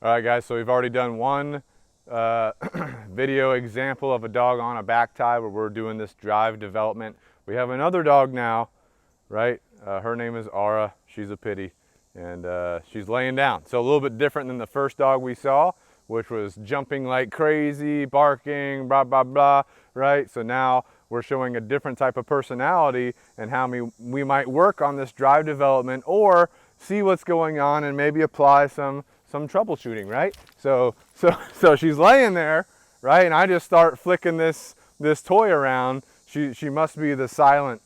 All right, guys, so we've already done one video example of a dog on a back tie where we're doing this drive development. We have another dog now, right? Her name is Aura. She's a pitty, and she's laying down. So a little bit different than the first dog we saw, which was jumping like crazy, barking, blah, blah, blah, right? So now we're showing a different type of personality and how we might work on this drive development or see what's going on and maybe apply some troubleshooting, right? So she's laying there, right? And I just start flicking this toy around. She must be the silent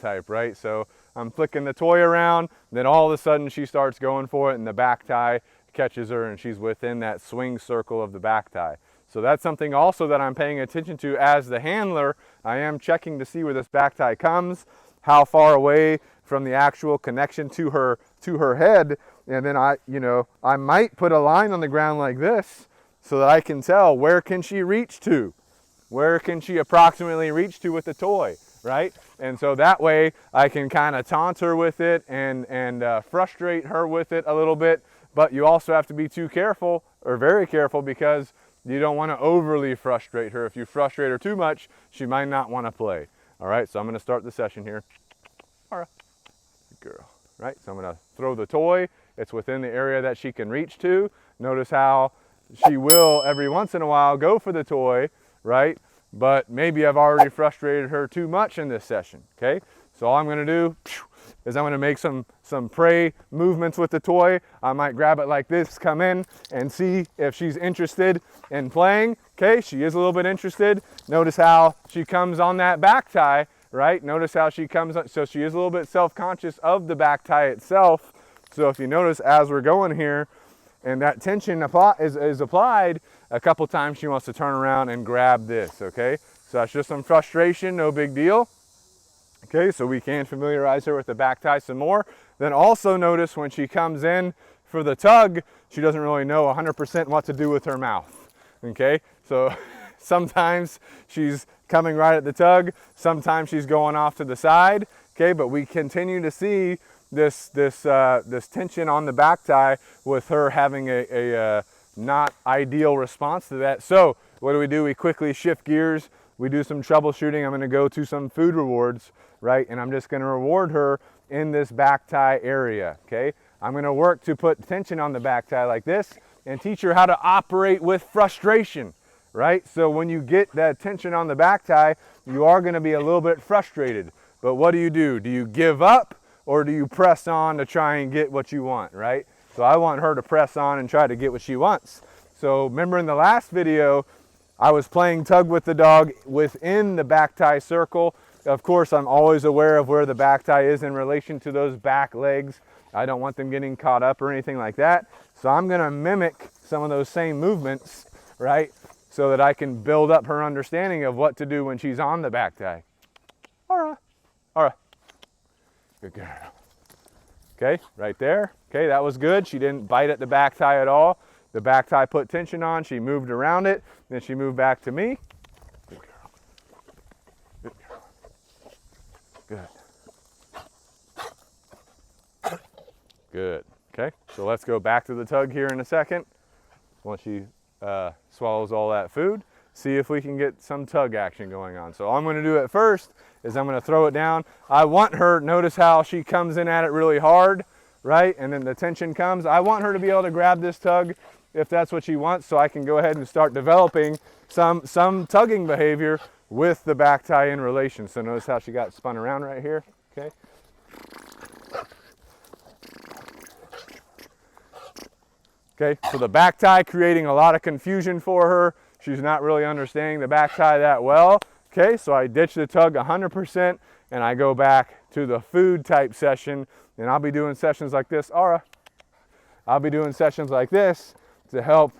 type, right? So I'm flicking the toy around, then all of a sudden she starts going for it and the back tie catches her and she's within that swing circle of the back tie. So that's something also that I'm paying attention to as the handler. I am checking to see where this back tie comes, how far away from the actual connection to her head, and then I might put a line on the ground like this so that I can tell where can she reach to, where can she approximately reach to with the toy, right? And so that way I can kind of taunt her with it and frustrate her with it a little bit. But you also have to be too careful, or very careful, because you don't want to overly frustrate her. If you frustrate her too much, she might not want to play. All right, so I'm going to start the session here. All right, good girl. Right, so I'm going to throw the toy. It's within the area that she can reach to. Notice how she will every once in a while go for the toy, right? But maybe I've already frustrated her too much in this session, okay? So all I'm going to do is I'm going to make some prey movements with the toy. I might grab it like this, come in and see if she's interested in playing. Okay, she is a little bit interested. Notice how she comes on that back tie, right? Notice how she comes, so she is a little bit self-conscious of the back tie itself. So if you notice as we're going here and that tension is applied, a couple times she wants to turn around and grab this, okay? So that's just some frustration, no big deal. Okay, so we can familiarize her with the back tie some more. Then also notice when she comes in for the tug, she doesn't really know 100% what to do with her mouth. Okay, so sometimes she's coming right at the tug, sometimes she's going off to the side. Okay, but we continue to see this tension on the back tie with her having a not ideal response to that. So what do? We quickly shift gears. We do some troubleshooting. I'm going to go to some food rewards, right? And I'm just going to reward her in this back tie area, okay? I'm going to work to put tension on the back tie like this and teach her how to operate with frustration, right? So when you get that tension on the back tie, you are going to be a little bit frustrated. But what do? Do you give up or do you press on to try and get what you want, right? So I want her to press on and try to get what she wants. So remember in the last video, I was playing tug with the dog within the back tie circle. Of course, I'm always aware of where the back tie is in relation to those back legs. I don't want them getting caught up or anything like that. So I'm going to mimic some of those same movements, right? So that I can build up her understanding of what to do when she's on the back tie. All right. Good girl. Okay, right there. Okay, that was good. She didn't bite at the back tie at all. The back tie put tension on, she moved around it, then she moved back to me. Good girl. Good girl. Good. Good. Okay, so let's go back to the tug here in a second. Once she swallows all that food, see if we can get some tug action going on. So all I'm going to do at first is I'm going to throw it down. I want her, notice how she comes in at it really hard, right? And then the tension comes. I want her to be able to grab this tug if that's what she wants, so I can go ahead and start developing some tugging behavior with the back tie in relation. So notice how she got spun around right here, okay? Okay, so the back tie creating a lot of confusion for her. She's not really understanding the back tie that well. Okay, so I ditch the tug 100% and I go back to the food type session, and I'll be doing sessions like this. Aura, I'll be doing sessions like this to help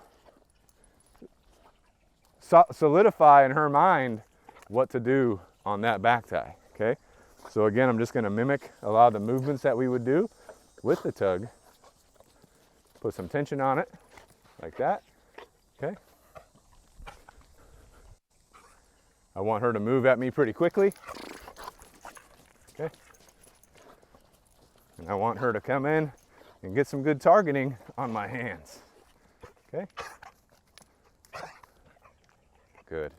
solidify in her mind what to do on that back tie, okay? So again, I'm just gonna mimic a lot of the movements that we would do with the tug. Put some tension on it, like that, okay? I want her to move at me pretty quickly, okay? And I want her to come in and get some good targeting on my hands. Okay. Good.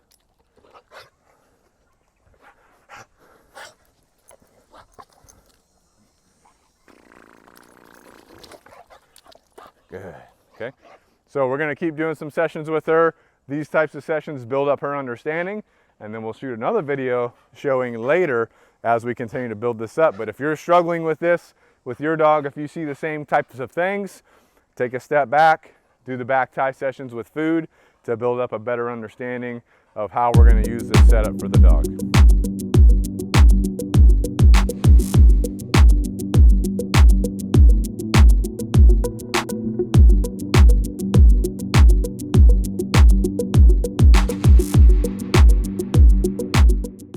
Good. Okay. So we're going to keep doing some sessions with her. These types of sessions build up her understanding, and then we'll shoot another video showing later as we continue to build this up. But if you're struggling with this with your dog, if you see the same types of things, take a step back, do the back tie sessions with food to build up a better understanding of how we're going to use this setup for the dog.